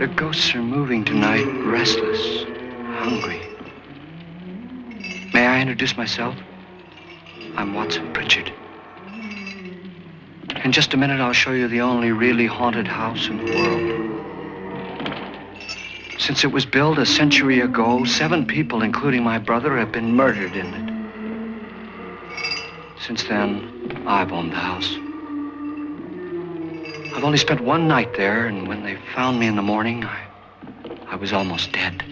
The ghosts are moving tonight, restless, hungry. May I introduce myself? I'm Watson Pritchard. In just a minute, I'll show you the only really haunted house in the world. Since it was built a century ago, 7 people, including my brother, have been murdered in it. Since then, I've owned the house. I've only spent 1 night there, and when they found me in the morning, I was almost dead.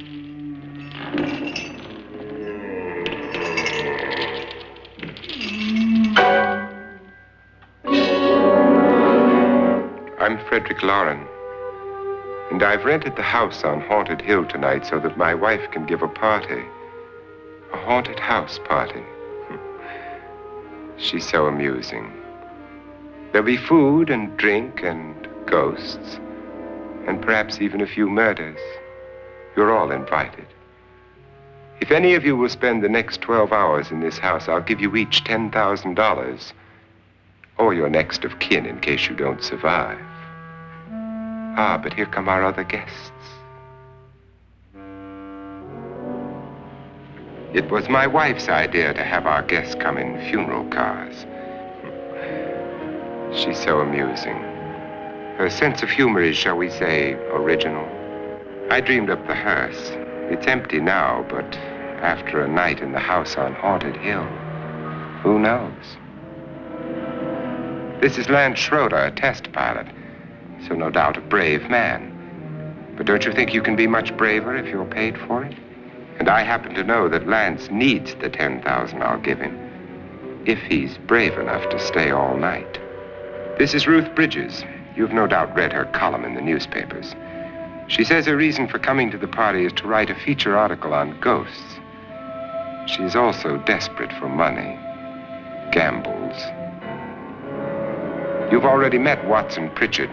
I'm Frederick Loren, and I've rented the house on Haunted Hill tonight so that my wife can give a party. A haunted house party. She's so amusing. There'll be food and drink and ghosts, and perhaps even a few murders. You're all invited. If any of you will spend the next 12 hours in this house, I'll give you each $10,000, or your next of kin in case you don't survive. Ah, but here come our other guests. It was my wife's idea to have our guests come in funeral cars. She's so amusing. Her sense of humor is, shall we say, original. I dreamed up the hearse. It's empty now, but after a night in the house on Haunted Hill, who knows? This is Lance Schroeder, a test pilot, so no doubt a brave man. But don't you think you can be much braver if you're paid for it? And I happen to know that Lance needs the $10,000 I'll give him, if he's brave enough to stay all night. This is Ruth Bridges. You've no doubt read her column in the newspapers. She says her reason for coming to the party is to write a feature article on ghosts. She's also desperate for money, gambles. You've already met Watson Pritchard,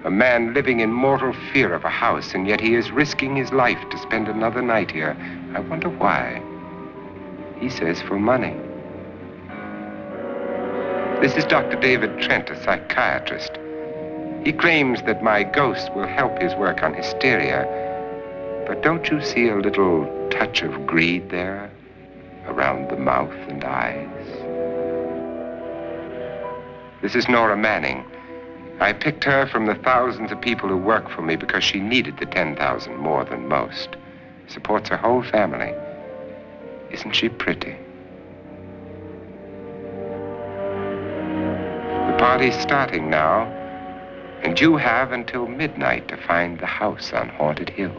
a man living in mortal fear of a house, and yet he is risking his life to spend another night here. I wonder why. He says for money. This is Dr. David Trent, a psychiatrist. He claims that my ghost will help his work on hysteria. But don't you see a little touch of greed there, around the mouth and eyes? This is Nora Manning. I picked her from the thousands of people who work for me because she needed the $10,000 more than most. Supports her whole family. Isn't she pretty? The party's starting now, and you have until midnight to find the house on Haunted Hill.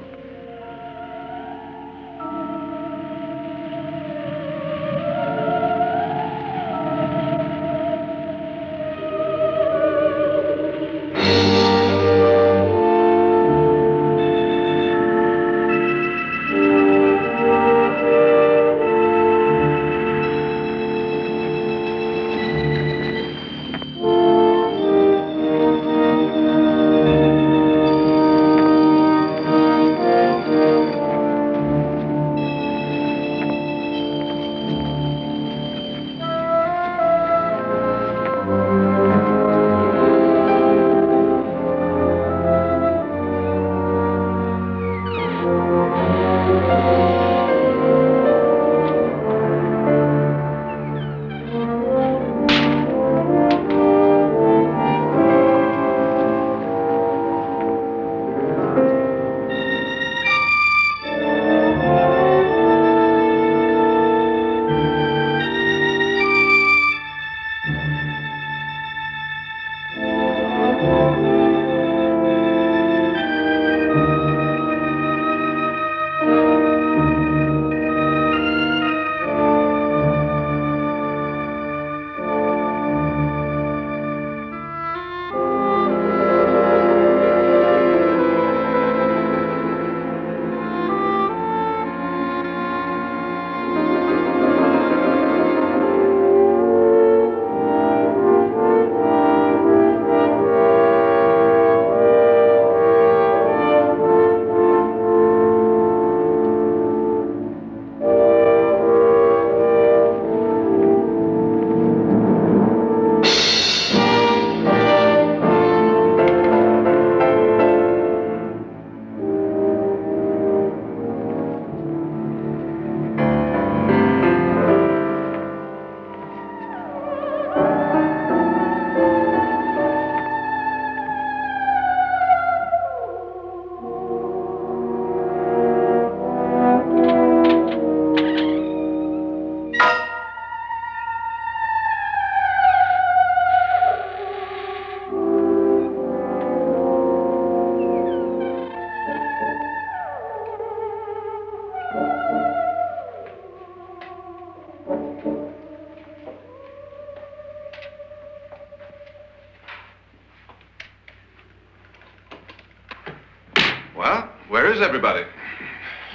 Well, where is everybody?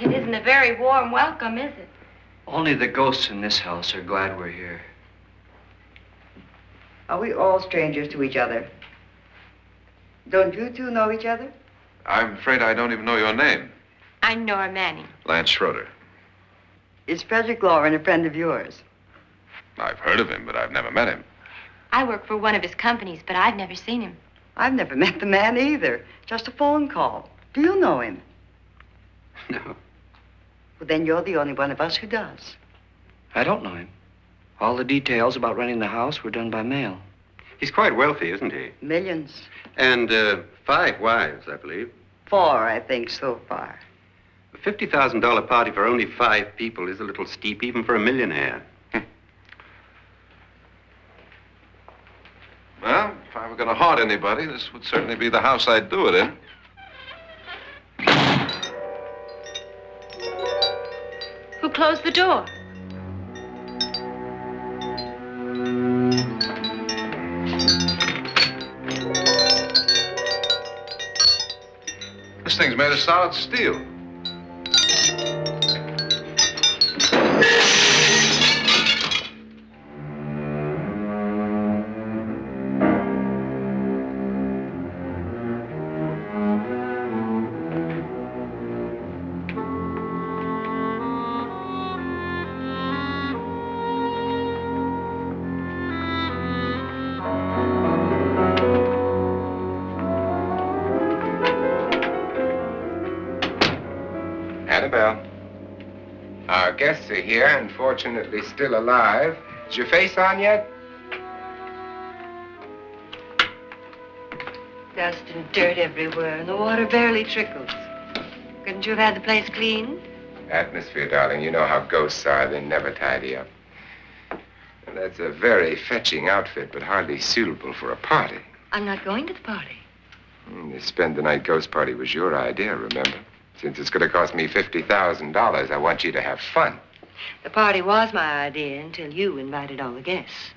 It isn't a very warm welcome, is it? Only the ghosts in this house are glad we're here. Are we all strangers to each other? Don't you two know each other? I'm afraid I don't even know your name. I'm Nora Manning. Lance Schroeder. Is Frederick Loren a friend of yours? I've heard of him, but I've never met him. I work for one of his companies, but I've never seen him. I've never met the man either. Just a phone call. Do you know him? No, Well, then you're the only one of us who does. I don't know him. All the details about renting the house were done by mail. He's quite wealthy, isn't he? Millions. And 5 wives, I believe. 4, I think, so far. A $50,000 party for only 5 people is a little steep, even for a millionaire. Well, if I were going to haunt anybody, this would certainly be the house I'd do it in. Who closed the door? This thing's made of solid steel. Annabelle, our guests are here, unfortunately still alive. Is your face on yet? Dust and dirt everywhere, and the water barely trickles. Couldn't you have had the place cleaned? Atmosphere, darling. You know how ghosts are. They never tidy up. And that's a very fetching outfit, but hardly suitable for a party. I'm not going to the party. The spend-the-night ghost party was your idea, remember? Since it's going to cost me $50,000, I want you to have fun. The party was my idea until you invited all the guests.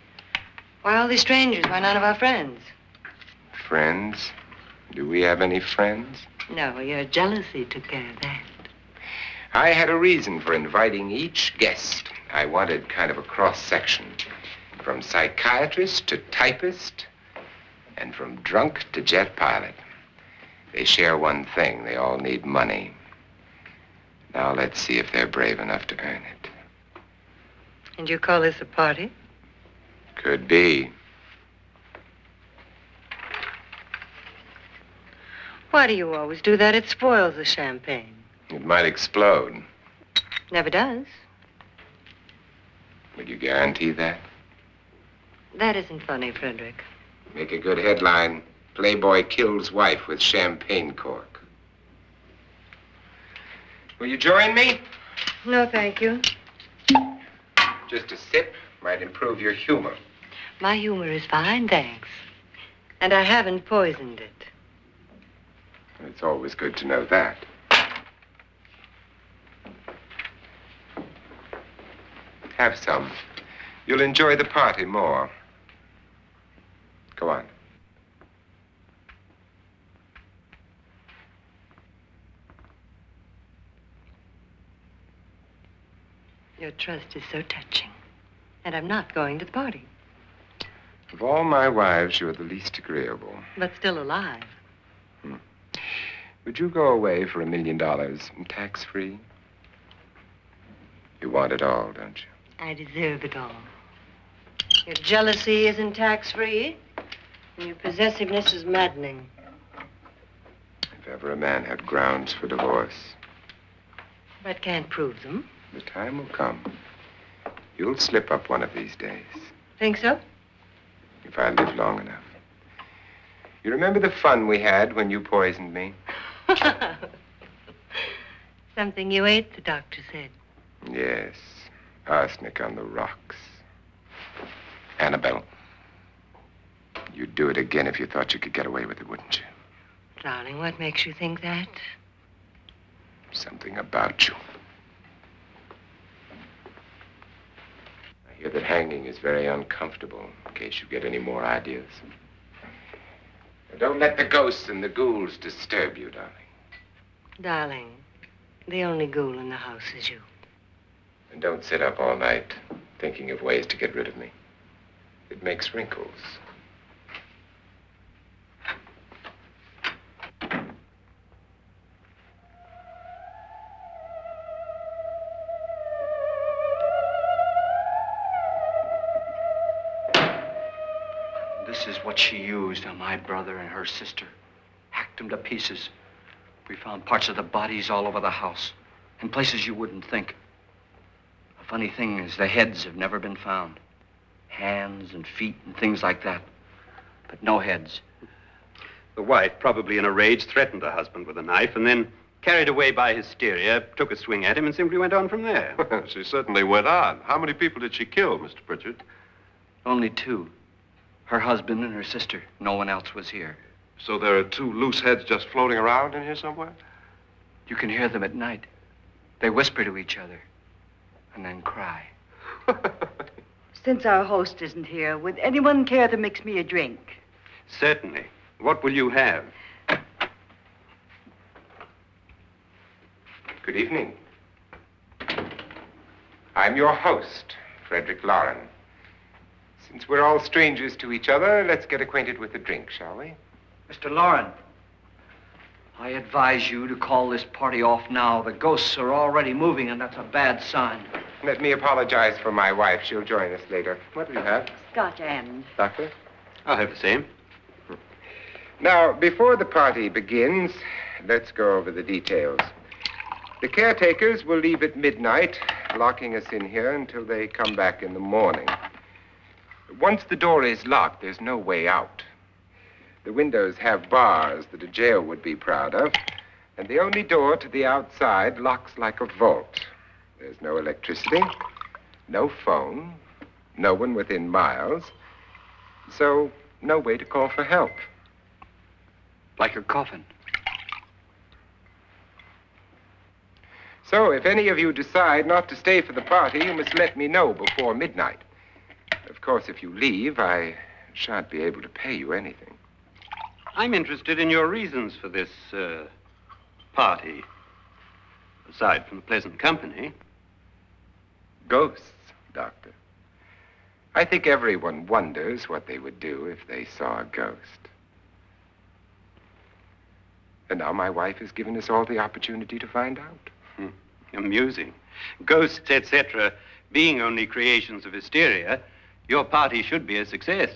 Why all these strangers? Why none of our friends? Friends? Do we have any friends? No, your jealousy took care of that. I had a reason for inviting each guest. I wanted kind of a cross-section. From psychiatrist to typist, and from drunk to jet pilot. They share one thing. They all need money. Now let's see if they're brave enough to earn it. And you call this a party? Could be. Why do you always do that? It spoils the champagne. It might explode. Never does. Would you guarantee that? That isn't funny, Frederick. Make a good headline. Playboy kills wife with champagne cork. Will you join me? No, thank you. Just a sip might improve your humor. My humor is fine, thanks. And I haven't poisoned it. It's always good to know that. Have some. You'll enjoy the party more. Go on. Your trust is so touching. And I'm not going to the party. Of all my wives, you're the least agreeable. But still alive. Would you go away for $1 million tax-free? You want it all, don't you? I deserve it all. Your jealousy isn't tax-free. And your possessiveness is maddening. If ever a man had grounds for divorce, But can't prove them. the time will come. You'll slip up one of these days, Think so? if I live long enough. You remember the fun we had when you poisoned me? Something you ate, the doctor said. Yes, arsenic on the rocks. Annabelle, you'd do it again if you thought you could get away with it, wouldn't you? Darling, what makes you think that? Something about you. I hear that hanging is very uncomfortable, in case you get any more ideas. Now, don't let the ghosts and the ghouls disturb you, darling. Darling, the only ghoul in the house is you. And don't sit up all night thinking of ways to get rid of me. It makes wrinkles. This is what she used on my brother and her sister. Hacked them to pieces. We found parts of the bodies all over the house, in places you wouldn't think. The funny thing is the heads have never been found. Hands and feet and things like that. But no heads. The wife, probably in a rage, threatened her husband with a knife and then, carried away by hysteria, took a swing at him and simply went on from there. She certainly went on. How many people did she kill, Mr. Pritchard? Only two. Her husband and her sister. No one else was here. So there are two loose heads just floating around in here somewhere? You can hear them at night. They whisper to each other and then cry. Since our host isn't here, would anyone care to mix me a drink? Certainly. What will you have? Good evening. I'm your host, Frederick Loren. Since we're all strangers to each other, let's get acquainted with a drink, shall we? Mr. Loren, I advise you to call this party off now. The ghosts are already moving, and that's a bad sign. Let me apologize for my wife. She'll join us later. What will you have? Scotch and. Doctor? I'll have the same. Now, before the party begins, let's go over the details. The caretakers will leave at midnight, locking us in here until they come back in the morning. Once the door is locked, there's no way out. The windows have bars that a jail would be proud of, and the only door to the outside locks like a vault. There's no electricity, no phone, no one within miles, so no way to call for help. Like a coffin. So if any of you decide not to stay for the party, you must let me know before midnight. Of course, if you leave, I shan't be able to pay you anything. I'm interested in your reasons for this, party. Aside from the pleasant company. Ghosts, Doctor. I think everyone wonders what they would do if they saw a ghost. And now my wife has given us all the opportunity to find out. Amusing. Ghosts, etc., being only creations of hysteria, your party should be a success.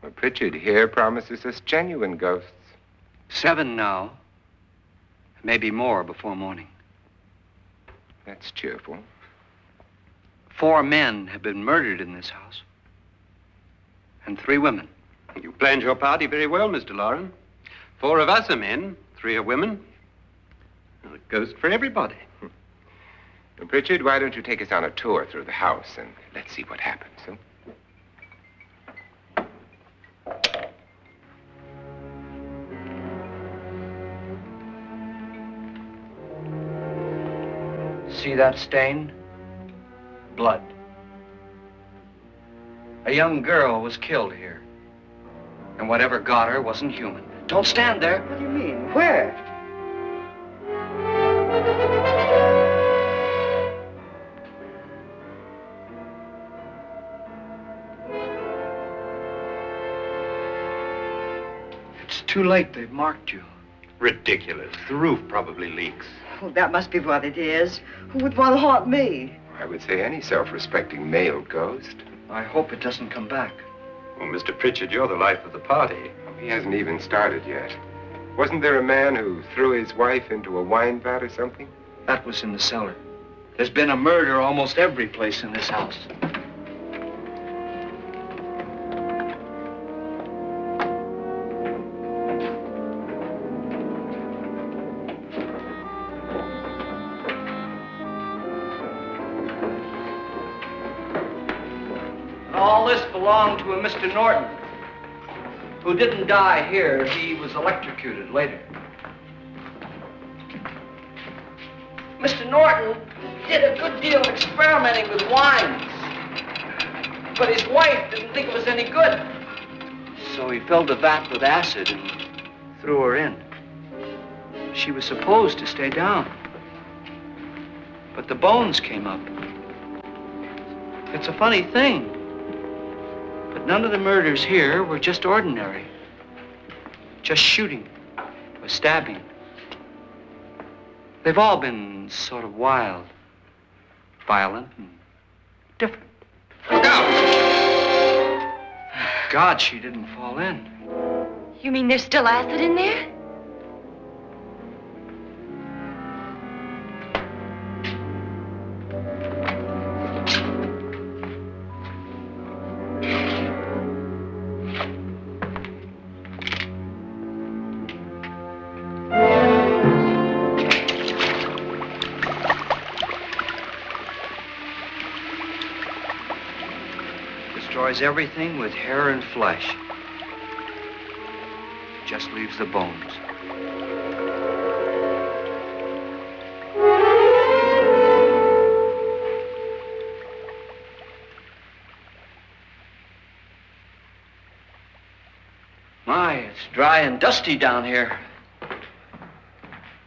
Well, Pritchard here promises us genuine ghosts. 7 now. Maybe more before morning. That's cheerful. 4 men have been murdered in this house. And 3 women. You planned your party very well, Mr. Loren. 4 of us are men, 3 are women. Well, a ghost for everybody. Well, Pritchard, why don't you take us on a tour through the house and let's see what happens, huh? See that stain? Blood. A young girl was killed here. And whatever got her wasn't human. Don't stand there. What do you mean? Where? It's too late. They've marked you. Ridiculous. The roof probably leaks. Oh, that must be what it is. Who would want to haunt me? I would say any self-respecting male ghost. I hope it doesn't come back. Well, Mr. Pritchard, you're the life of the party. He hasn't even started yet. Wasn't there a man who threw his wife into a wine vat or something? That was in the cellar. There's been a murder almost every place in this house. All this belonged to a Mr. Norton, who didn't die here. He was electrocuted later. Mr. Norton did a good deal of experimenting with wines, but his wife didn't think it was any good. So he filled the vat with acid and threw her in. She was supposed to stay down. But the bones came up. It's a funny thing. But none of the murders here were just ordinary. Just shooting or stabbing. They've all been sort of wild, violent, and different. Look out! God, she didn't fall in. You mean there's still acid in there? Destroys everything with hair and flesh. Just leaves the bones. My, it's dry and dusty down here.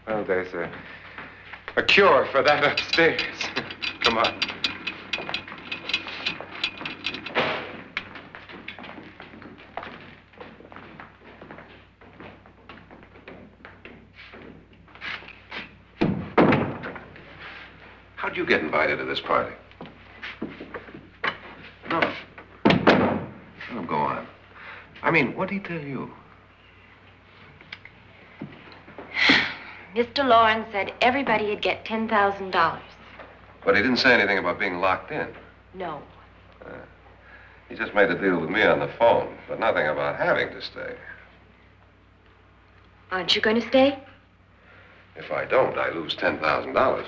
Well, there's a cure for that upstairs. Come on. How'd you get invited to this party? No. Oh, go on. I mean, what did he tell you? Mr. Lawrence said everybody'd get $10,000. But he didn't say anything about being locked in. No. He just made a deal with me on the phone, but nothing about having to stay. Aren't you going to stay? If I don't, I lose $10,000.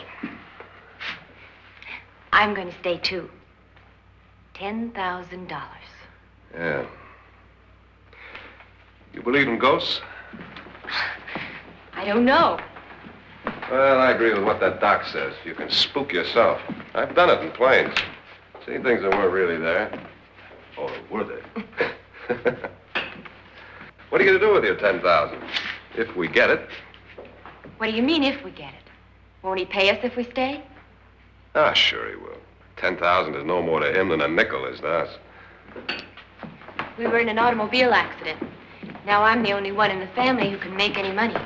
I'm going to stay, too. $10,000. Yeah. You believe in ghosts? I don't know. Well, I agree with what that doc says. You can spook yourself. I've done it in planes. Seen things that weren't really there. Or were they? What are you going to do with your $10,000? If we get it. What do you mean, if we get it? Won't he pay us if we stay? Ah, sure he will. 10,000 is no more to him than a nickel is to us. We were in an automobile accident. Now I'm the only one in the family who can make any money.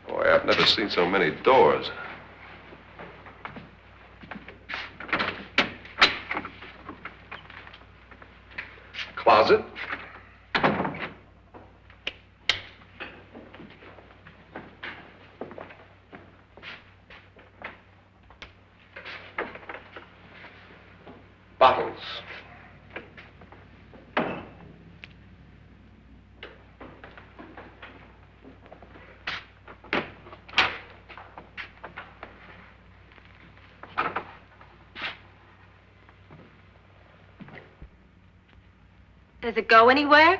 Boy, I've never seen so many doors. Closet? Bottles. Does it go anywhere?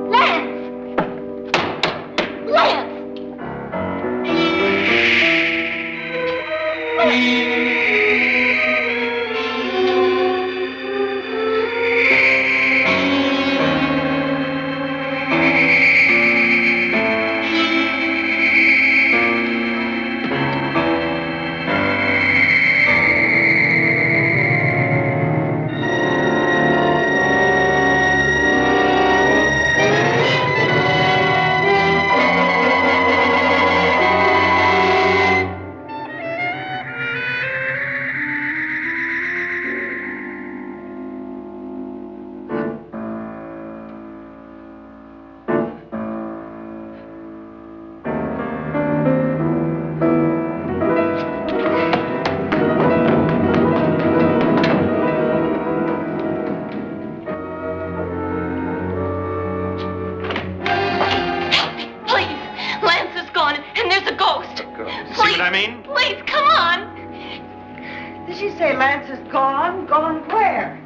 Lance! Lance! Please, come on. Did she say Lance is gone? Gone where?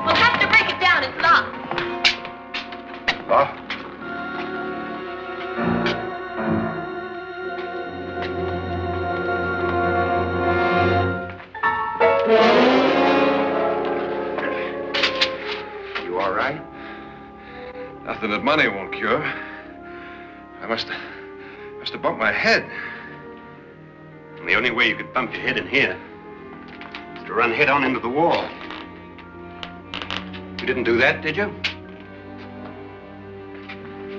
We'll have to break it down. It's locked. What? money won't cure. I must have bumped my head. And the only way you could bump your head in here is to run head on into the wall. You didn't do that, did you?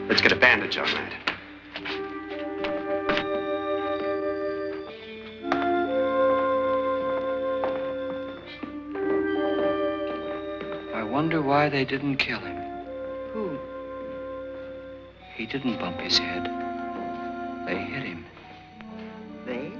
Let's get a bandage on that. I wonder why they didn't kill him. Who? He didn't bump his head. They hit him. They?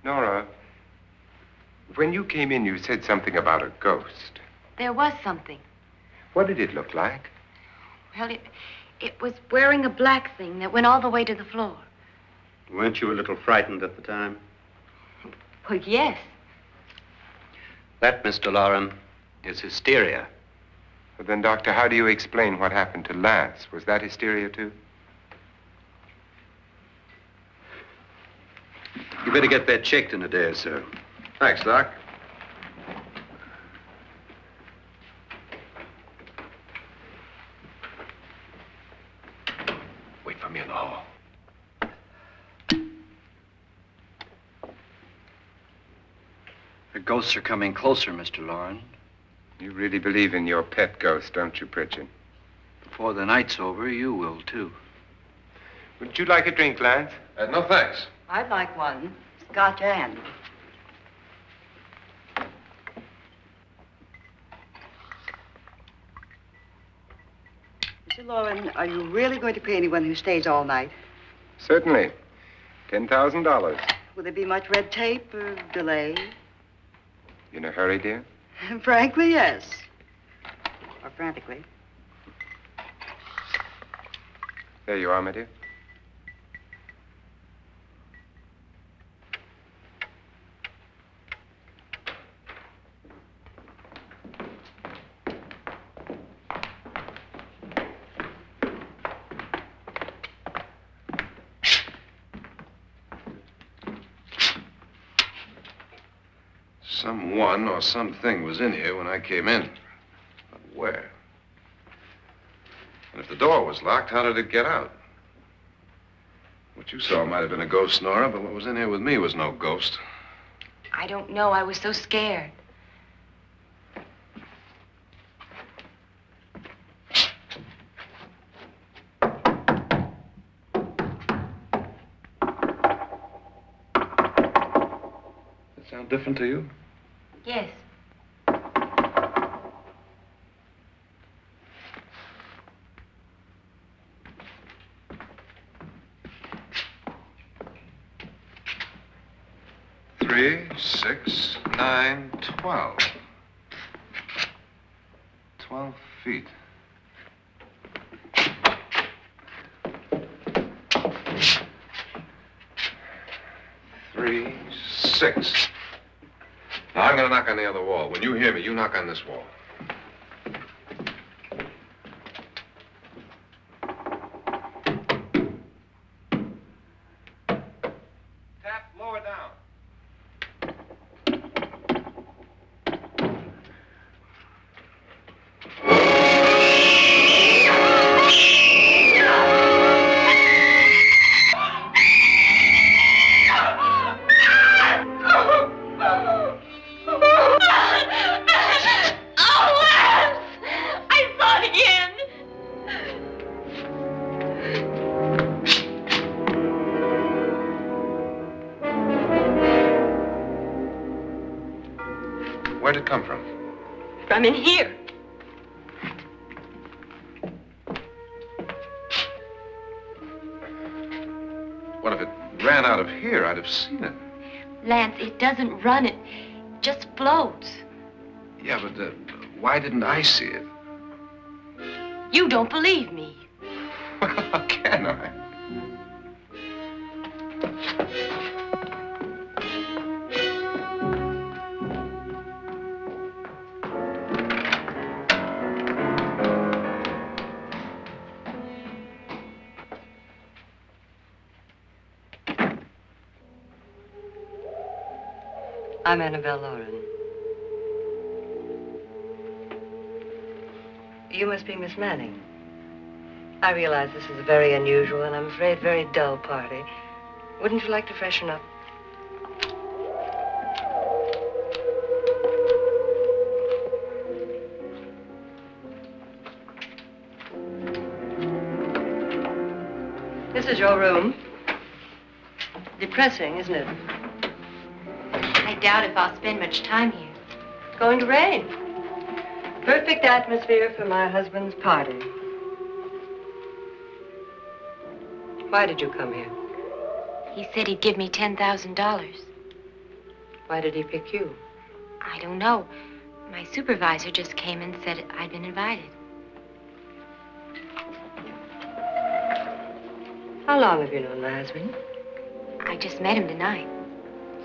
Nora, when you came in, you said something about a ghost. There was something. What did it look like? Well, it was wearing a black thing that went all the way to the floor. Weren't you a little frightened at the time? Well, yes. That, Mr. Loren, is hysteria. Well, then, Doctor, how do you explain what happened to Lance? Was that hysteria, too? You better get that checked in a day or so. Thanks, Doc. Wait for me in the hall. The ghosts are coming closer, Mr. Loren. You really believe in your pet ghost, don't you, Pritchard? Before the night's over, you will, too. Would you like a drink, Lance? No, thanks. I'd like one. Scotch and. Mr. Loren, are you really going to pay anyone who stays all night? Certainly. $10,000. Will there be much red tape or delay? In a hurry, dear? Frankly, yes. Or frantically. There you are, my dear. Someone or something was in here when I came in. But where? And if the door was locked, how did it get out? What you saw might have been a ghost, Nora, but what was in here with me was no ghost. I don't know. I was so scared. That sound different to you? Yes. Three, 6, 9, 12. 12 feet. Three, 6. Now, I'm going to knock on the other wall. When you hear me, you knock on this wall. Tap lower down. Where'd it come from? From in here. What if it ran out of here? I'd have seen it. Lance, it doesn't run. It just floats. Yeah, but why didn't I see it? You don't believe me. Well, how can I? I'm Annabelle Lauren. You must be Miss Manning. I realize this is a very unusual and I'm afraid very dull party. Wouldn't you like to freshen up? This is your room. Depressing, isn't it? I doubt if I'll spend much time here. It's going to rain. Perfect atmosphere for my husband's party. Why did you come here? He said he'd give me $10,000. Why did he pick you? I don't know. My supervisor just came and said I'd been invited. How long have you known my husband? I just met him tonight.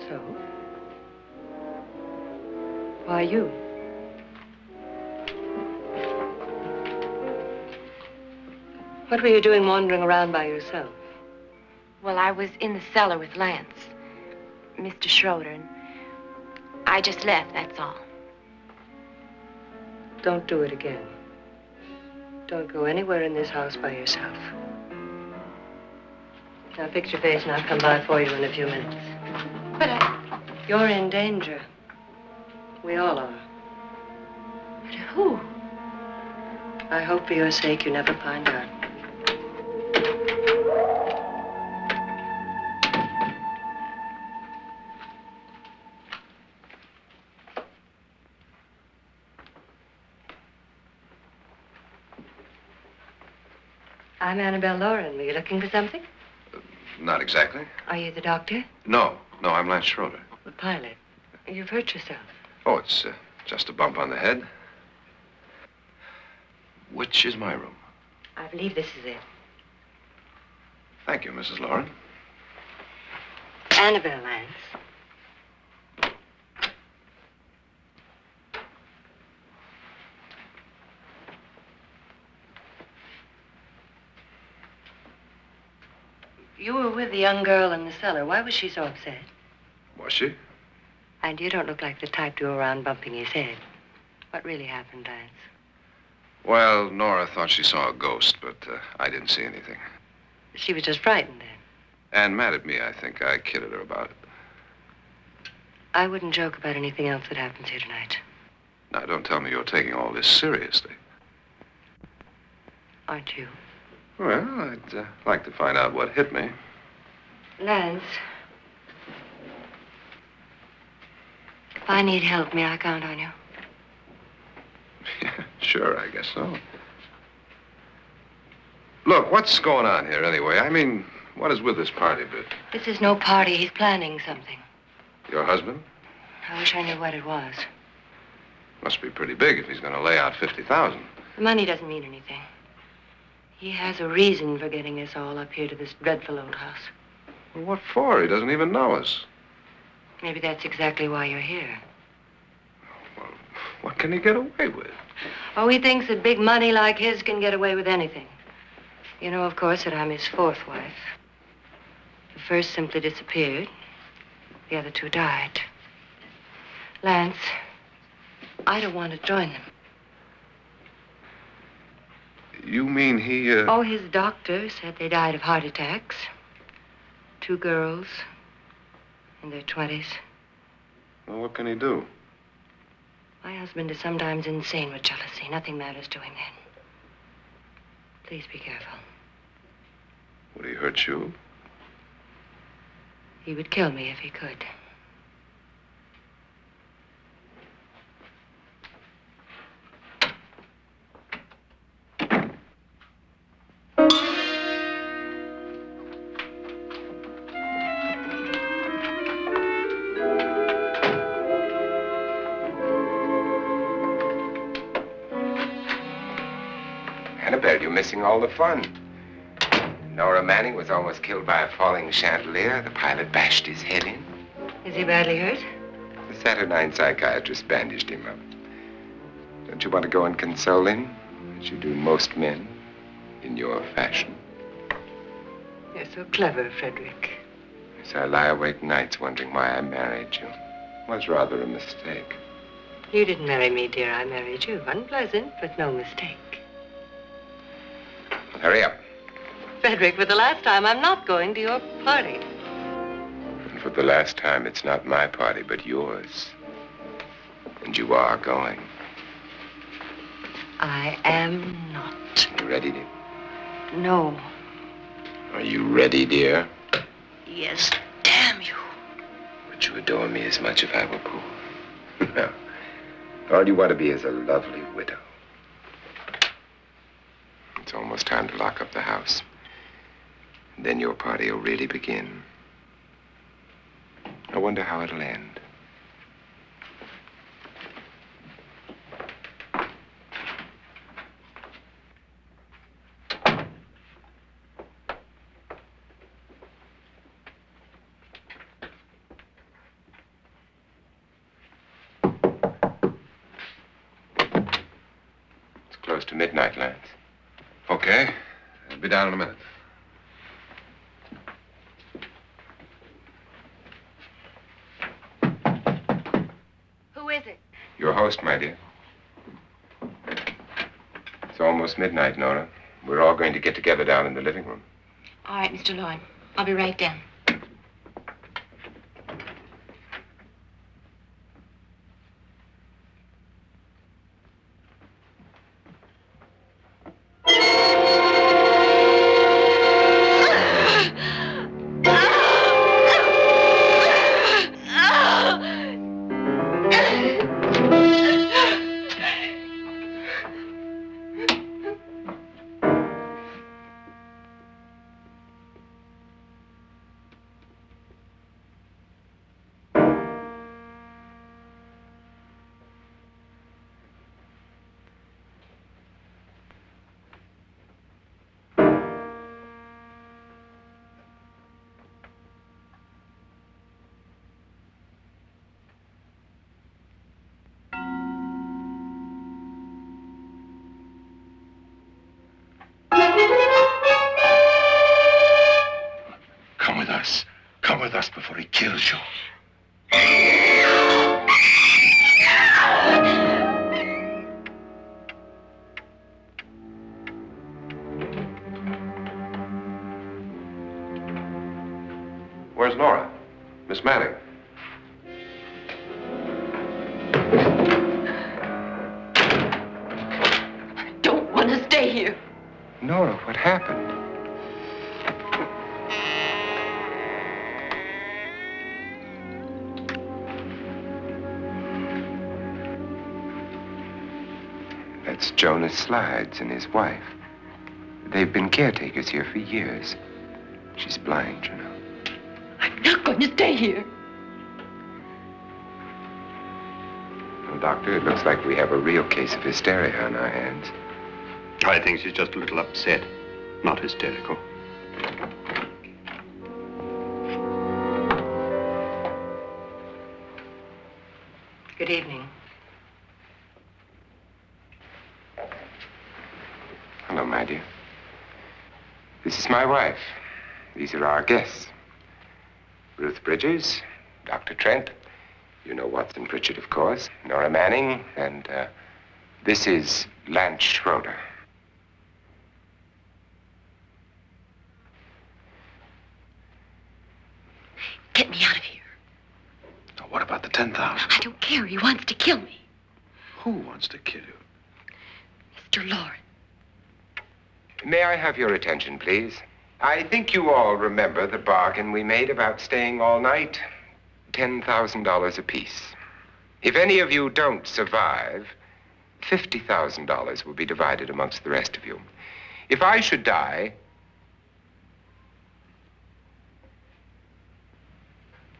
So? Why you? What were you doing wandering around by yourself? Well, I was in the cellar with Lance, Mr. Schroeder, and I just left, that's all. Don't do it again. Don't go anywhere in this house by yourself. Now fix your face and I'll come by for you in a few minutes. But You're in danger. We all are. but who? I hope for your sake you never find out. I'm Annabelle Lauren. Were you looking for something? Not exactly. Are you the doctor? No, I'm Lance Schroeder. The pilot. You've hurt yourself. Oh, it's just a bump on the head. Which is my room? I believe this is it. Thank you, Mrs. Lauren. Annabelle Lance. You were with the young girl in the cellar. Why was she so upset? Was she? And you don't look like the type to go around bumping his head. What really happened, Lance? Well, Nora thought she saw a ghost, but I didn't see anything. She was just frightened then. And mad at me, I think. I kidded her about it. I wouldn't joke about anything else that happens here tonight. Now, don't tell me you're taking all this seriously. Aren't you? Well, I'd like to find out what hit me. Lance. If I need help, may I count on you? Yeah, sure, I guess so. Look, what's going on here anyway? I mean, what is with this party bit? This is no party. He's planning something. Your husband? I wish I knew what it was. Must be pretty big if he's going to lay out 50,000. The money doesn't mean anything. He has a reason for getting us all up here to this dreadful old house. Well, what for? He doesn't even know us. Maybe that's exactly why you're here. Well, what can he get away with? Oh, he thinks that big money like his can get away with anything. You know, of course, that I'm his fourth wife. The first simply disappeared. The other two died. Lance, I don't want to join them. You mean he, Oh, his doctor said they died of heart attacks. 2 girls in their 20s. Well, what can he do? My husband is sometimes insane with jealousy. Nothing matters to him then. Please be careful. Would he hurt you? He would kill me if he could. Annabelle, you're missing all the fun. Nora Manning was almost killed by a falling chandelier. The pilot bashed his head in. Is he badly hurt? The Saturnine psychiatrist bandaged him up. Don't you want to go and console him, as you do most men, in your fashion? You're so clever, Frederick. So I lie awake nights wondering why I married you. Was rather a mistake. You didn't marry me, dear. I married you. Unpleasant, but no mistake. Hurry up. Frederick, for the last time, I'm not going to your party. And for the last time, it's not my party, but yours. And you are going. I am not. You ready, dear? No. Are you ready, dear? Yes, damn you. Would you adore me as much if I were poor? No. All you want to be is a lovely widow. It's almost time to lock up the house. And then your party will really begin. I wonder how it'll end. It's close to midnight, Lance. Okay. I'll be down in a minute. Who is it? Your host, my dear. It's almost midnight, Nora. We're all going to get together down in the living room. All right, Mr. Lloyd. I'll be right down. Come with us. Come with us before he kills you. Where's Nora? Miss Manning. I don't want to stay here. Nora, what happened? That's Jonas Slides and his wife. They've been caretakers here for years. She's blind, you know. I'm not going to stay here. Well, Doctor, it looks like we have a real case of hysteria on our hands. I think she's just a little upset, not hysterical. Good evening. Hello, my dear. This is my wife. These are our guests. Ruth Bridges, Dr. Trent. You know Watson Pritchard, of course. Nora Manning, and this is Lance Schroeder. Get me out of here. Now, what about the 10,000? I don't care. He wants to kill me. Who wants to kill you? Mr. Lawrence. May I have your attention, please? I think you all remember the bargain we made about staying all night. $10,000 apiece. If any of you don't survive, $50,000 will be divided amongst the rest of you. If I should die,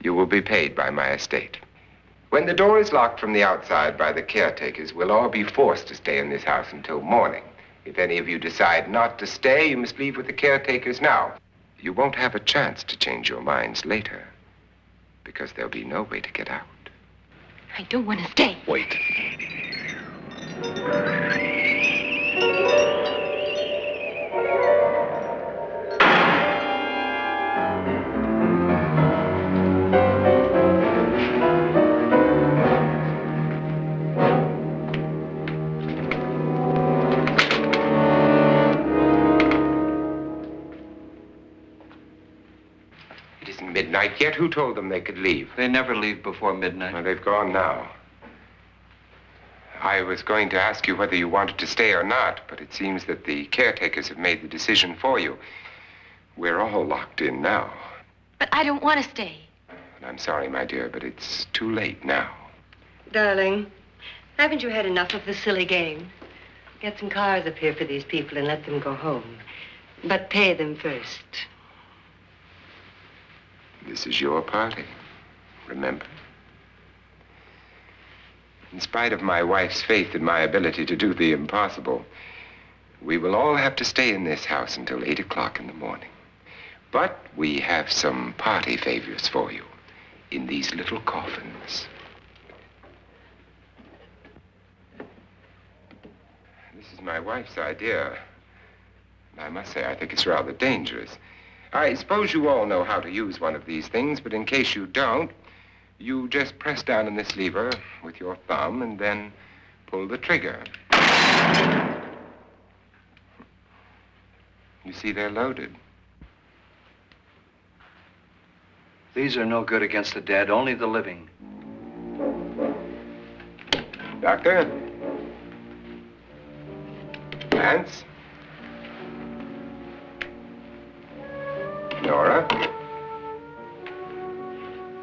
you will be paid by my estate. When the door is locked from the outside by the caretakers, we'll all be forced to stay in this house until morning. If any of you decide not to stay, you must leave with the caretakers now. You won't have a chance to change your minds later, because there'll be no way to get out. I don't want to stay. Wait. isn't midnight yet. Who told them they could leave? They never leave before midnight. Well, they've gone now. I was going to ask you whether you wanted to stay or not, but it seems that the caretakers have made the decision for you. We're all locked in now. But I don't want to stay. And I'm sorry, my dear, but it's too late now. Darling, haven't you had enough of the silly game? Get some cars up here for these people and let them go home. But pay them first. This is your party, remember? In spite of my wife's faith in my ability to do the impossible, we will all have to stay in this house until 8 o'clock in the morning. But we have some party favors for you in these little coffins. This is my wife's idea. And I must say, I think it's rather dangerous. I suppose you all know how to use one of these things, but in case you don't, you just press down on this lever with your thumb and then pull the trigger. You see, they're loaded. These are no good against the dead, only the living. Doctor? Lance? Nora?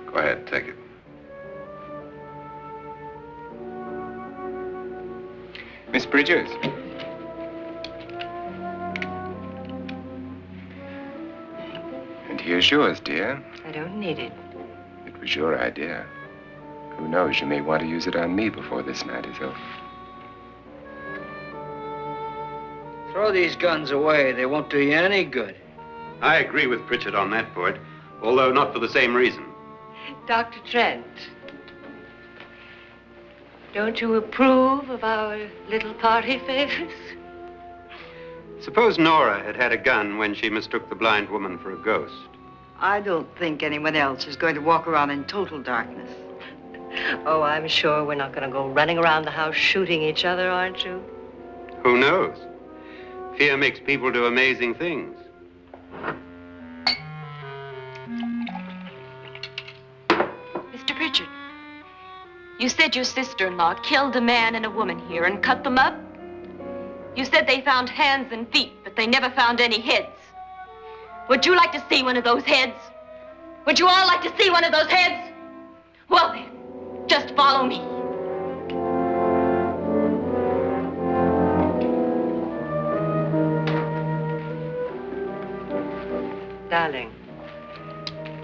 Go ahead, take it. Miss Bridges? And here's yours, dear. I don't need it. It was your idea. Who knows, you may want to use it on me before this night is over. Throw these guns away. They won't do you any good. I agree with Pritchard on that point, although not for the same reason. Dr. Trent, don't you approve of our little party favors? Suppose Nora had had a gun when she mistook the blind woman for a ghost. I don't think anyone else is going to walk around in total darkness. Oh, I'm sure we're not going to go running around the house shooting each other, aren't you? Who knows? Fear makes people do amazing things. Mr. Pritchard, you said your sister-in-law killed a man and a woman here and cut them up? You said they found hands and feet, but they never found any heads. Would you like to see one of those heads? Would you all like to see one of those heads? Well then, just follow me. Darling,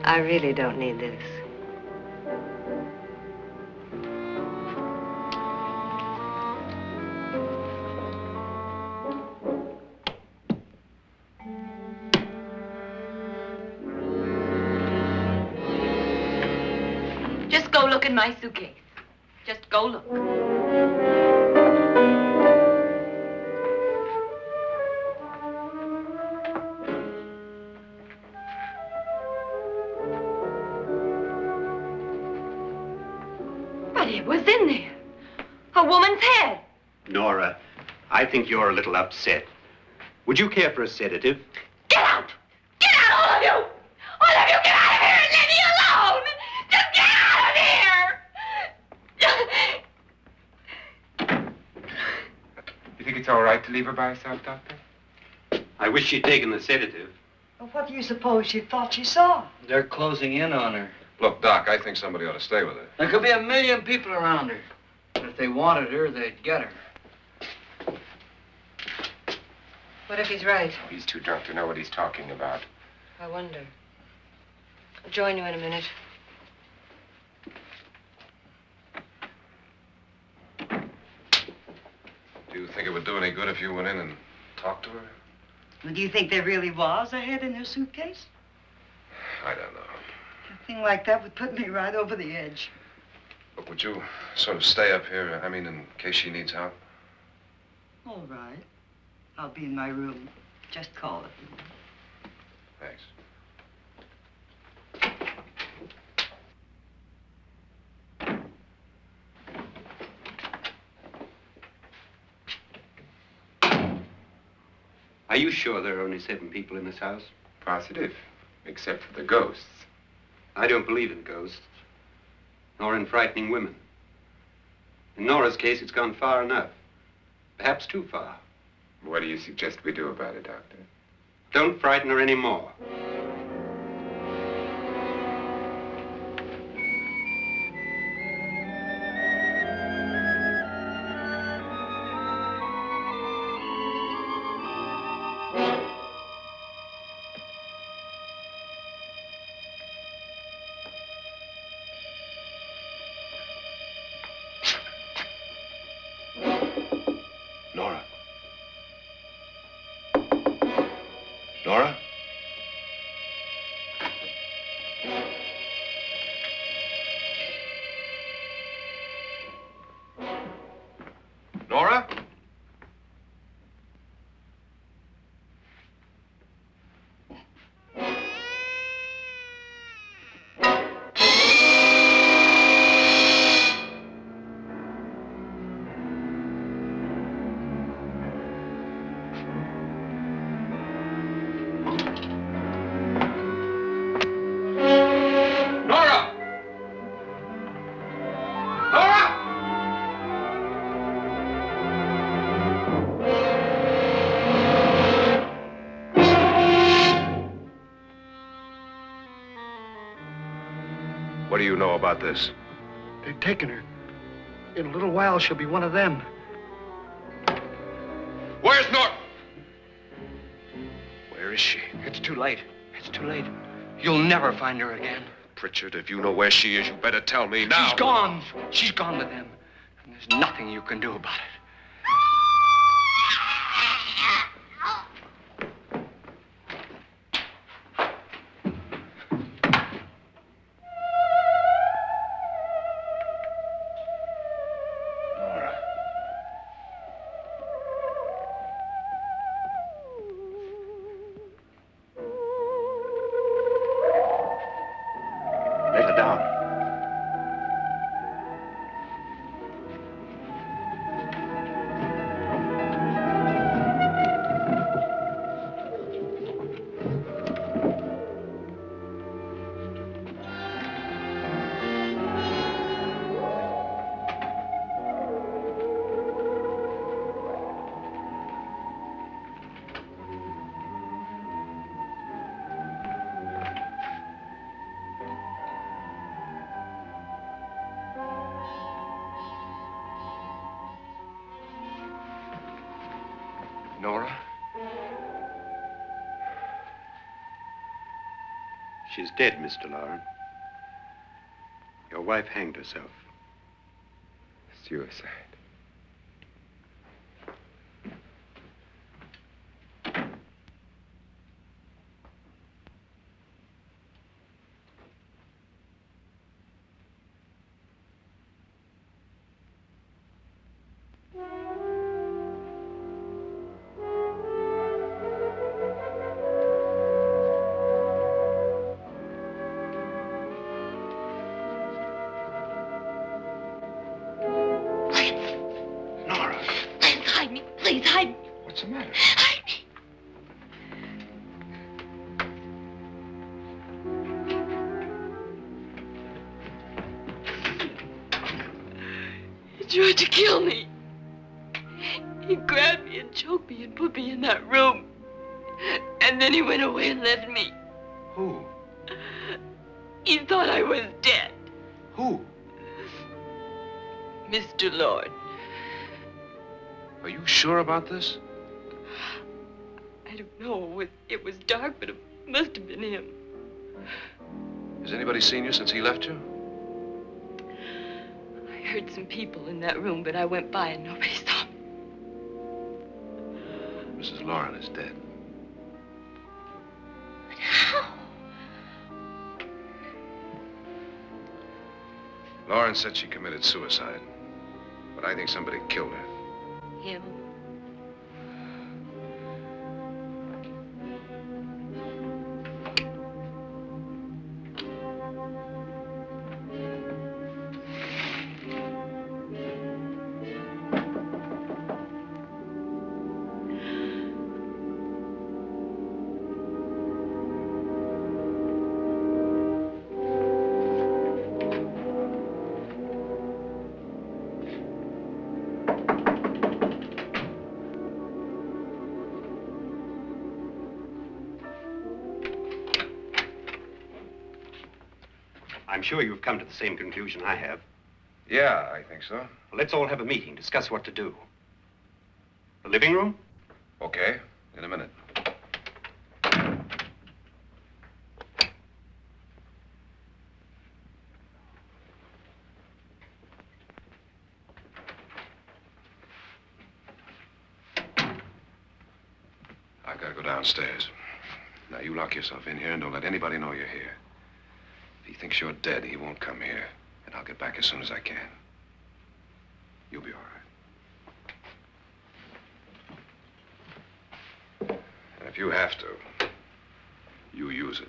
I really don't need this. Just go look in my suitcase. Just go look. But it was in there. A woman's head. Nora, I think you're a little upset. Would you care for a sedative? Get out! Get out, all of you! All of you, get out of here and leave me alone! Just get out of here! You think it's all right to leave her by herself, Doctor? I wish she'd taken the sedative. Well, what do you suppose she thought she saw? They're closing in on her. Look, Doc, I think somebody ought to stay with her. There could be 1 million people around her. If they wanted her, they'd get her. What if he's right? He's too drunk to know what he's talking about. I wonder. I'll join you in a minute. Do you think it would do any good if you went in and talked to her? Well, do you think there really was a head in her suitcase? I don't know. A thing like that would put me right over the edge. Look, would you sort of stay up here, I mean, in case she needs help? All right. I'll be in my room. Just call it. Thanks. Are you sure there are only 7 people in this house? Positive, except for the ghosts. I don't believe in ghosts, nor in frightening women. In Nora's case, it's gone far enough. Perhaps too far. What do you suggest we do about it, Doctor? Don't frighten her anymore. Nora? Nora? Nora? Nora! Nora! What do you know about this? They've taken her. In a little while, she'll be one of them. Where's Nora? Where is she? It's too late. It's too late. You'll never find her again. Pritchard, if you know where she is, you better tell me now. She's gone. She's gone with them. And there's nothing you can do about it. Nora. Lay her down. Nora? She's dead, Mr. Lauren. Your wife hanged herself. Suicide. Nora, Hide me, please, hide me. what's the matter? Hide me. He tried to kill me. He grabbed me and choked me and put me in that room. And then he went away and left me. Who? He thought I was dead. Who? Mr. Lord. Are you sure about this? I don't know. It was dark, but it must have been him. Has anybody seen you since he left you? I heard some people in that room, but I went by and nobody saw me. Mrs. Lauren is dead. But how? Lauren said she committed suicide, but I think somebody killed her. Him. I'm sure you've come to the same conclusion I have. Yeah, I think so. Well, let's all have a meeting, discuss what to do. The living room? Okay, in a minute. I've got to go downstairs. Now, you lock yourself in here and don't let anybody know you're here. If he thinks you're dead, he won't come here. And I'll get back as soon as I can. You'll be all right. And if you have to, you use it.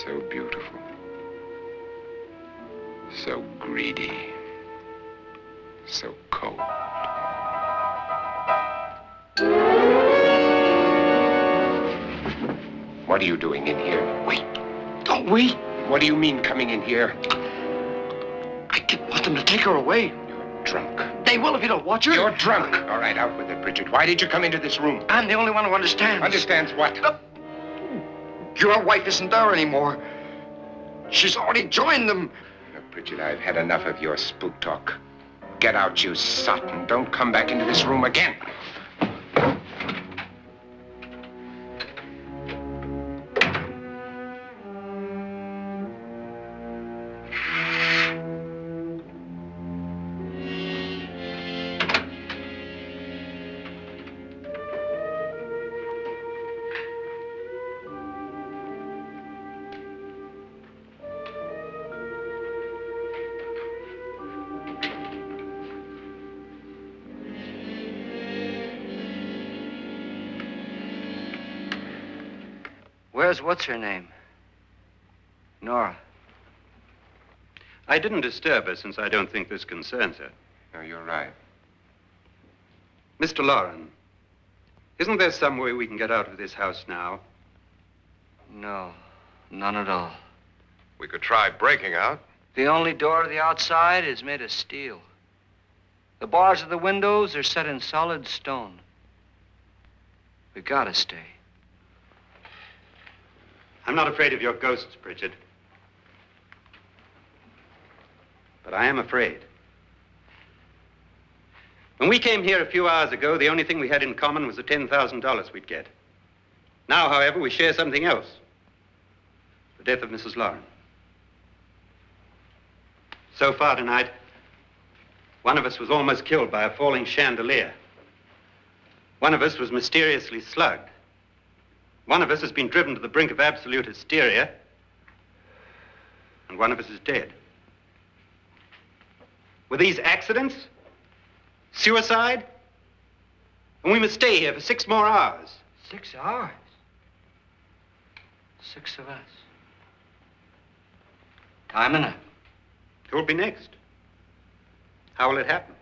So beautiful. So greedy. So cold. What are you doing in here? Wait. Don't wait. What do you mean coming in here? I didn't want them to take her away. You're drunk. They will if you don't watch her. You're drunk. All right, out with it, Bridget. Why did you come into this room? I'm the only one who understands. Understands what? Your wife isn't there anymore. She's already joined them. Look, Bridget, I've had enough of your spook talk. Get out, you sot, and don't come back into this room again. Where's what's-her-name? Nora. I didn't disturb her since I don't think this concerns her. No, you're right. Mr. Loren, isn't there some way we can get out of this house now? No, none at all. We could try breaking out. The only door to the outside is made of steel. The bars of the windows are set in solid stone. We gotta stay. I'm not afraid of your ghosts, Bridget. But I am afraid. When we came here a few hours ago, the only thing we had in common was the $10,000 we'd get. Now, however, we share something else. The death of Mrs. Loren. So far tonight, one of us was almost killed by a falling chandelier. One of us was mysteriously slugged. One of us has been driven to the brink of absolute hysteria, and one of us is dead. Were these accidents? Suicide? And we must stay here for 6 more hours. 6 hours? 6 of us. Time enough. Who'll be next? How will it happen?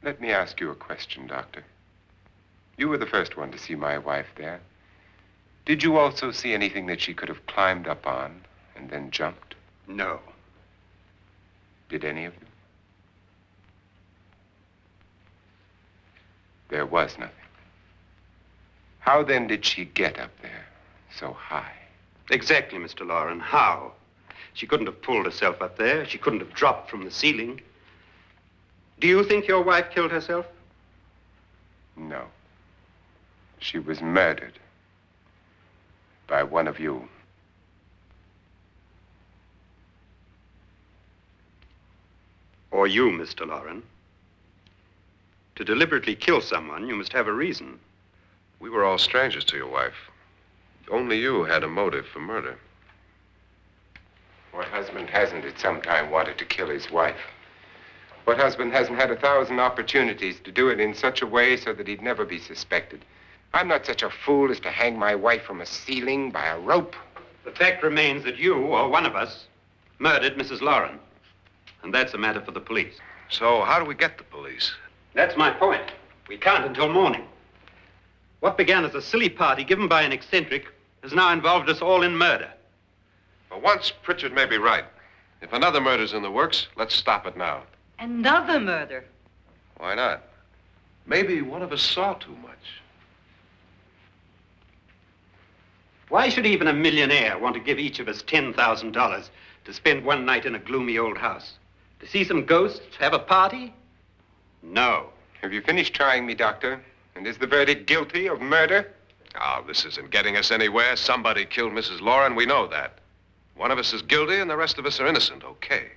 Let me ask you a question, Doctor. You were the first one to see my wife there. Did you also see anything that she could have climbed up on and then jumped? No. Did any of you? There was nothing. How then did she get up there so high? Exactly, Mr. Loren. How? She couldn't have pulled herself up there. She couldn't have dropped from the ceiling. Do you think your wife killed herself? No. She was murdered by one of you. Or you, Mr. Loren. To deliberately kill someone, you must have a reason. We were all strangers to your wife. Only you had a motive for murder. What husband hasn't at some time wanted to kill his wife? What husband hasn't had 1,000 opportunities to do it in such a way so that he'd never be suspected? I'm not such a fool as to hang my wife from a ceiling by a rope. The fact remains that you, or one of us, murdered Mrs. Lauren. And that's a matter for the police. So how do we get the police? That's my point. We can't until morning. What began as a silly party given by an eccentric has now involved us all in murder. For once, Pritchard may be right. If another murder's in the works, let's stop it now. Another murder. Why not? Maybe one of us saw too much. Why should even a millionaire want to give each of us $10,000 to spend one night in a gloomy old house? To see some ghosts, have a party? No. Have you finished trying me, Doctor? And is the verdict guilty of murder? Oh, this isn't getting us anywhere. Somebody killed Mrs. Lauren. We know that. One of us is guilty and the rest of us are innocent. Okay.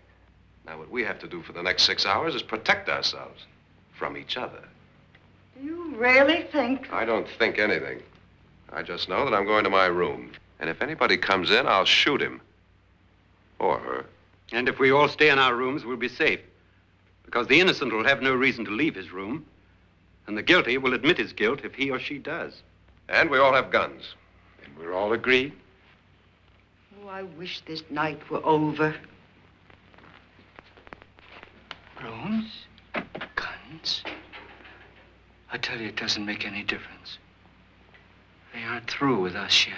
Now, what we have to do for the next 6 hours is protect ourselves from each other. You really think? I don't think anything. I just know that I'm going to my room. And if anybody comes in, I'll shoot him. Or her. And if we all stay in our rooms, we'll be safe. Because the innocent will have no reason to leave his room. And the guilty will admit his guilt if he or she does. And we all have guns. And we're all agreed? Oh, I wish this night were over. Rooms? Guns? I tell you, it doesn't make any difference. They aren't through with us yet.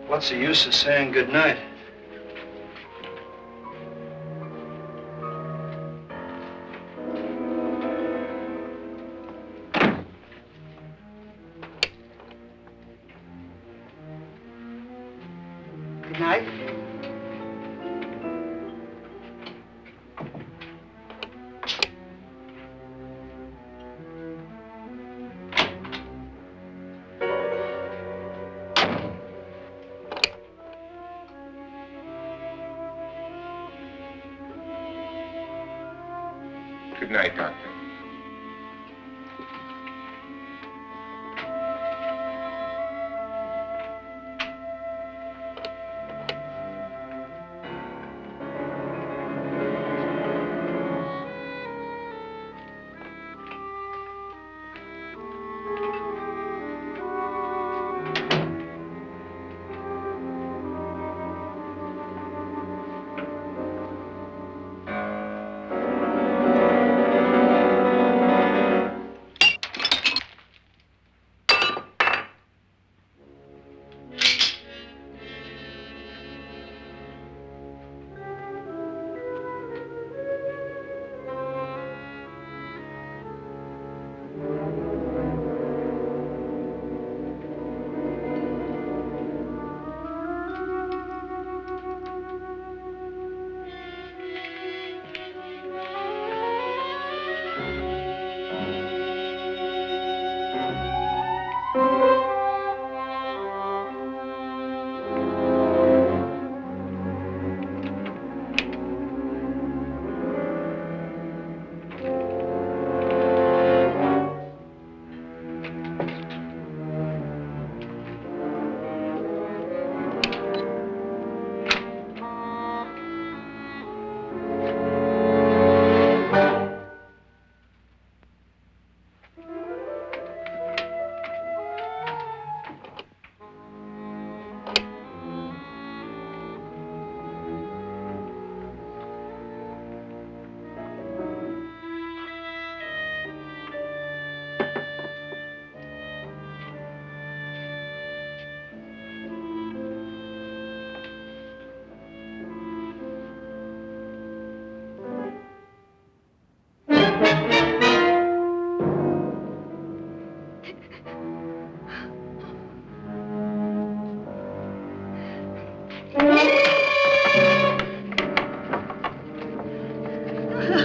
What's the use of saying good night? Good night. Good night, Doctor.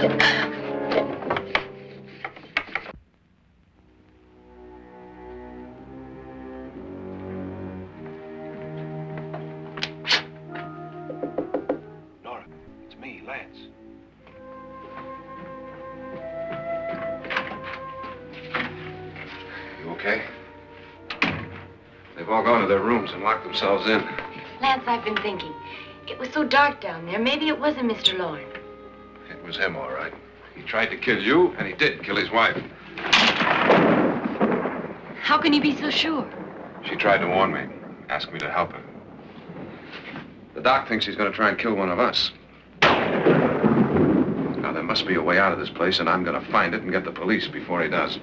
Nora, it's me, Lance. You okay? They've all gone to their rooms and locked themselves in. Lance, I've been thinking. It was so dark down there. Maybe it wasn't Mr. Lorne. It was him, all right. He tried to kill you, and he did kill his wife. How can you be so sure? She tried to warn me, asked me to help her. The doc thinks he's going to try and kill one of us. Now, there must be a way out of this place, and I'm going to find it and get the police before he does.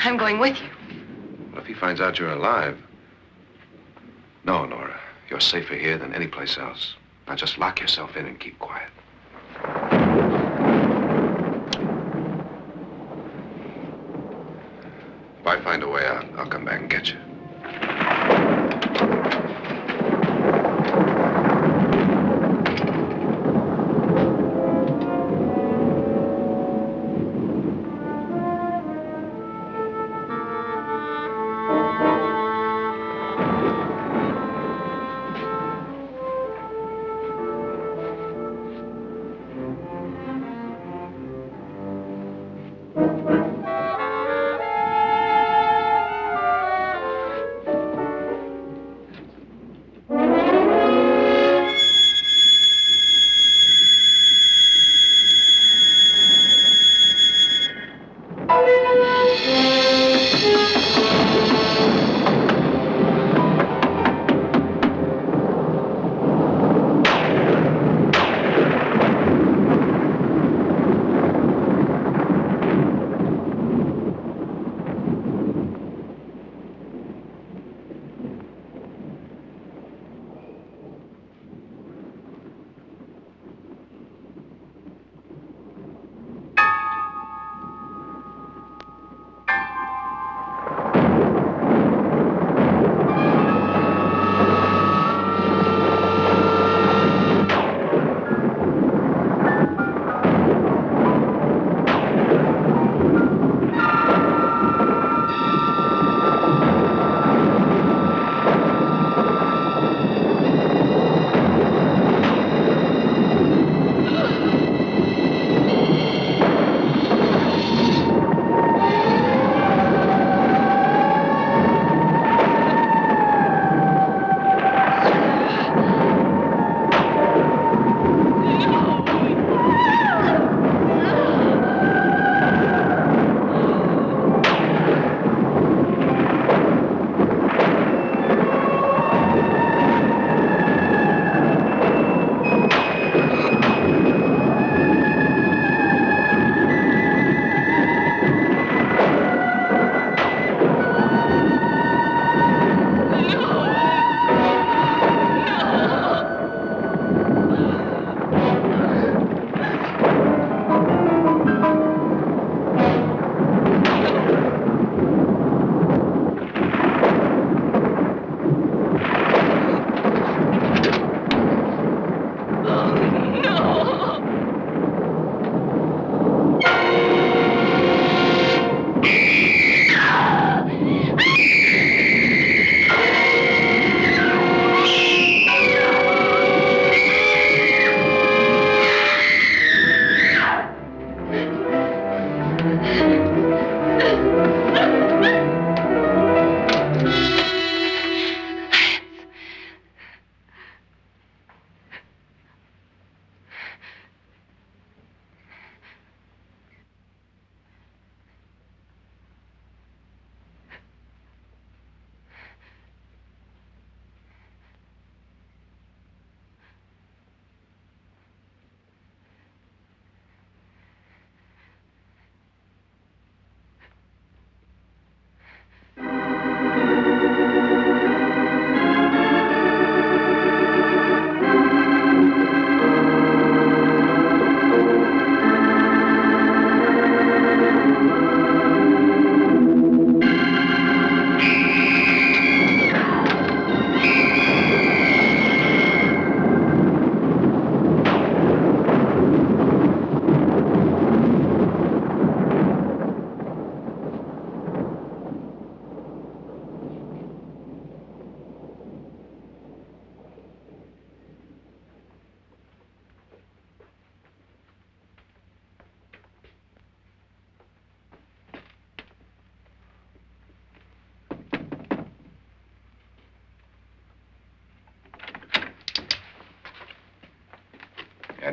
I'm going with you. What if he finds out you're alive? No, Nora. You're safer here than any place else. Now just lock yourself in and keep quiet. If I find a way out, I'll come back and get you.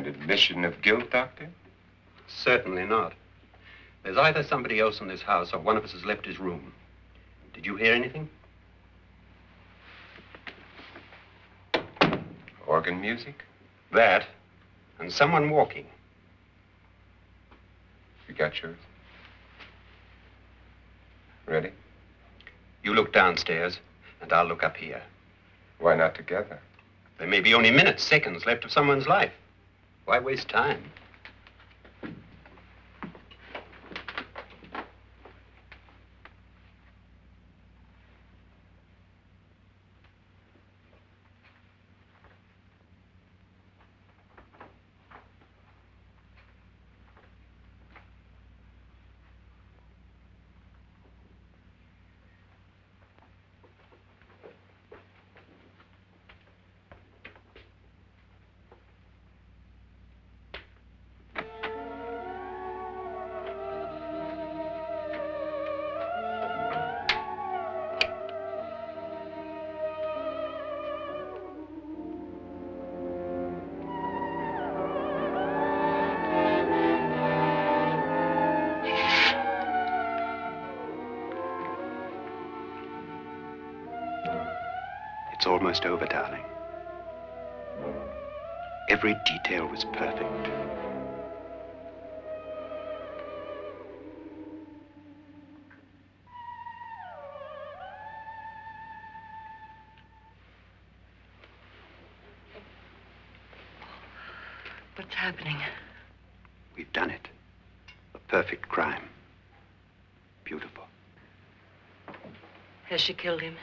An admission of guilt, Doctor? Certainly not. There's either somebody else in this house or one of us has left his room. Did you hear anything? Organ music? That, and someone walking. You got yours? Ready? You look downstairs, and I'll look up here. Why not together? There may be only minutes, seconds left of someone's life. Why waste time? It's almost over, darling. Every detail was perfect. What's happening? We've done it. A perfect crime. Beautiful. Has she killed him?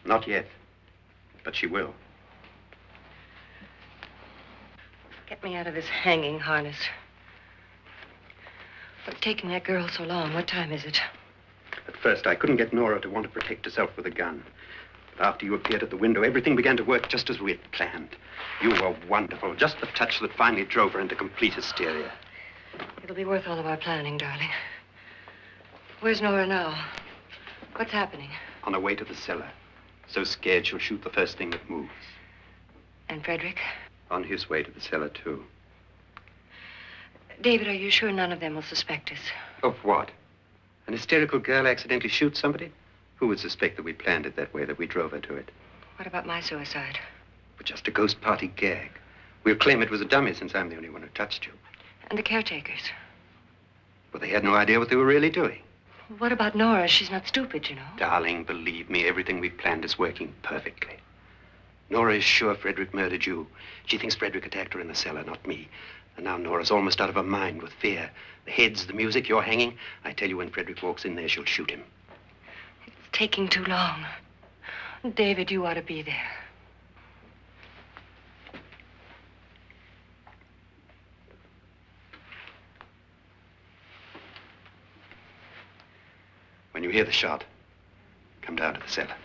Not yet, but she will. Get me out of this hanging harness. What's taking that girl so long? What time is it? At first, I couldn't get Nora to want to protect herself with a gun. But after you appeared at the window, everything began to work just as we had planned. You were wonderful. Just the touch that finally drove her into complete hysteria. It'll be worth all of our planning, darling. Where's Nora now? What's happening? On her way to the cellar. So scared she'll shoot the first thing that moves. And Frederick? On his way to the cellar, too. David, are you sure none of them will suspect us? Of what? An hysterical girl accidentally shoots somebody? Who would suspect that we planned it that way, that we drove her to it? What about my suicide? But just a ghost party gag. We'll claim it was a dummy since I'm the only one who touched you. And the caretakers? But they had no idea what they were really doing. What about Nora? She's not stupid, you know. Darling, believe me, everything we planned is working perfectly. Nora is sure Frederick murdered you. She thinks Frederick attacked her in the cellar, not me. And now Nora's almost out of her mind with fear. The heads, the music, you're hanging. I tell you, when Frederick walks in there, she'll shoot him. It's taking too long. David, you ought to be there. When you hear the shot, come down to the cellar.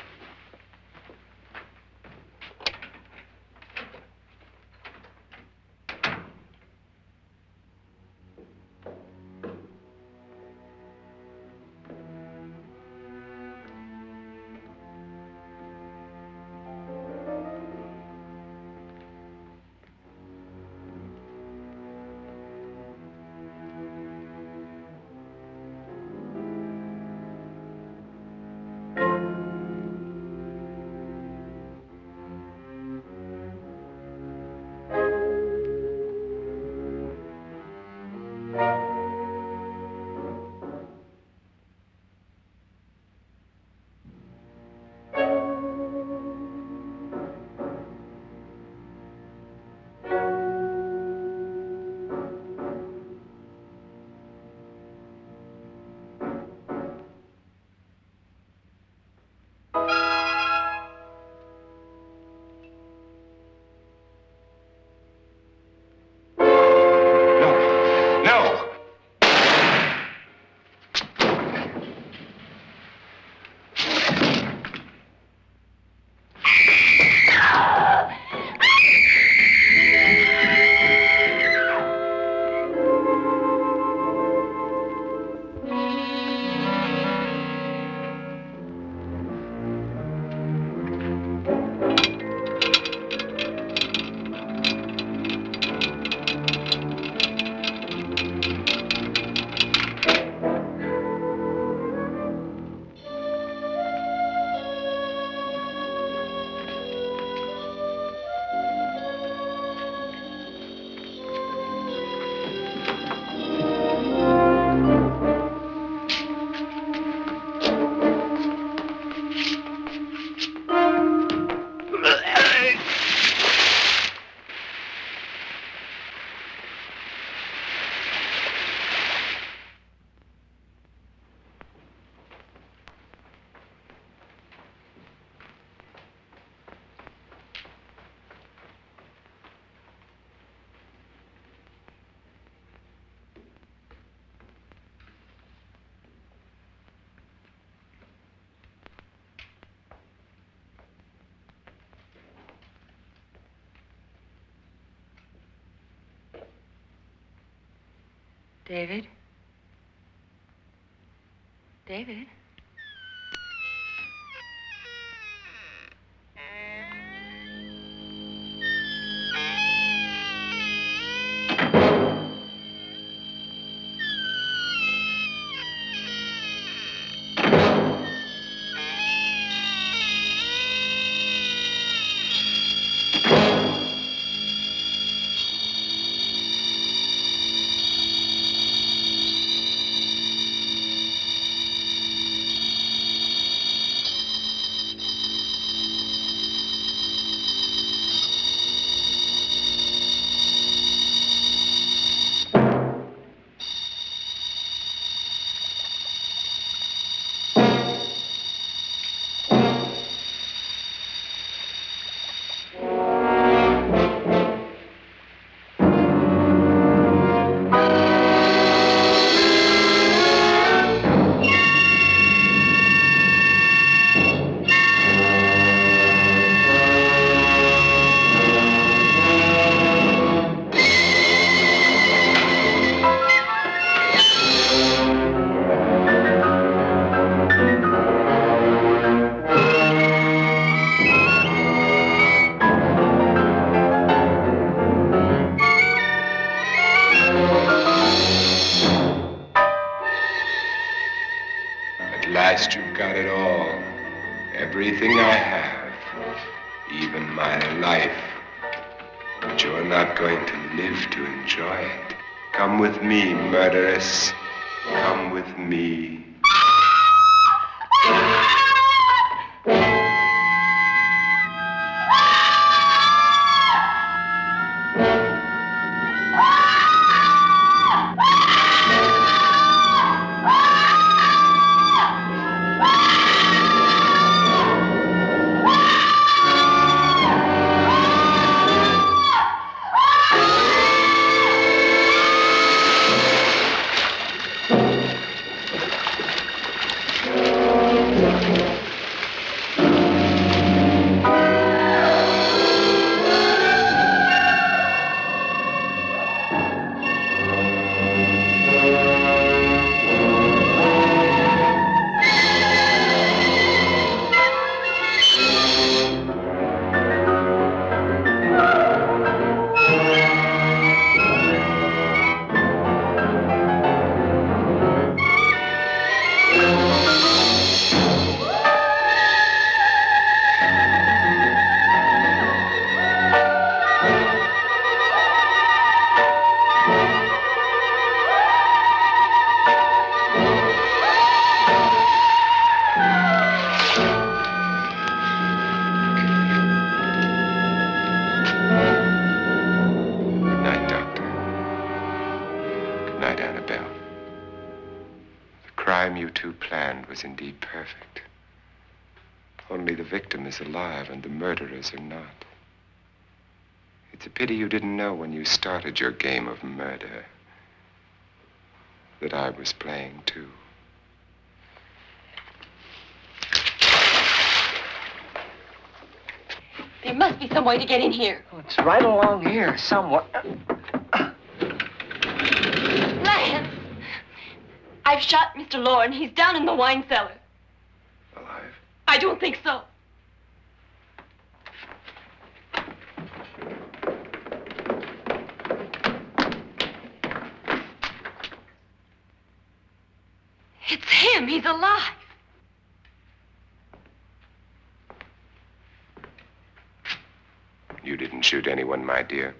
David? David? At last you've got it all. Everything I have. Even my life. But you're not going to live to enjoy it. Come with me, murderess. Come with me. Was indeed perfect. Only the victim is alive and the murderers are not. It's a pity you didn't know when you started your game of murder that I was playing too. There must be some way to get in here. Oh, it's right along here, somewhere. Lance! I've shot Mr. Loren. He's down in the wine cellar. Alive? I don't think so. It's him. He's alive. You didn't shoot anyone, my dear.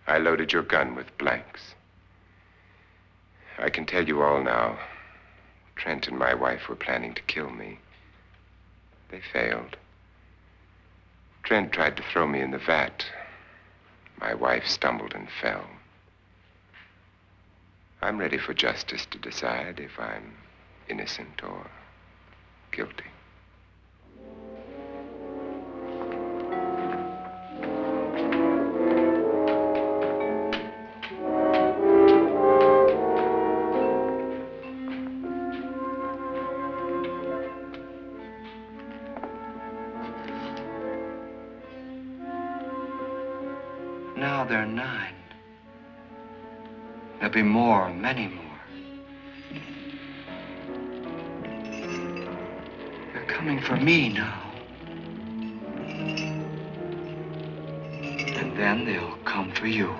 I loaded your gun with blanks. I can tell you all now. Trent and my wife were planning to kill me. They failed. Trent tried to throw me in the vat. My wife stumbled and fell. I'm ready for justice to decide if I'm innocent or guilty. Now they're 9. There'll be more, many more. They're coming for me now. And then they'll come for you.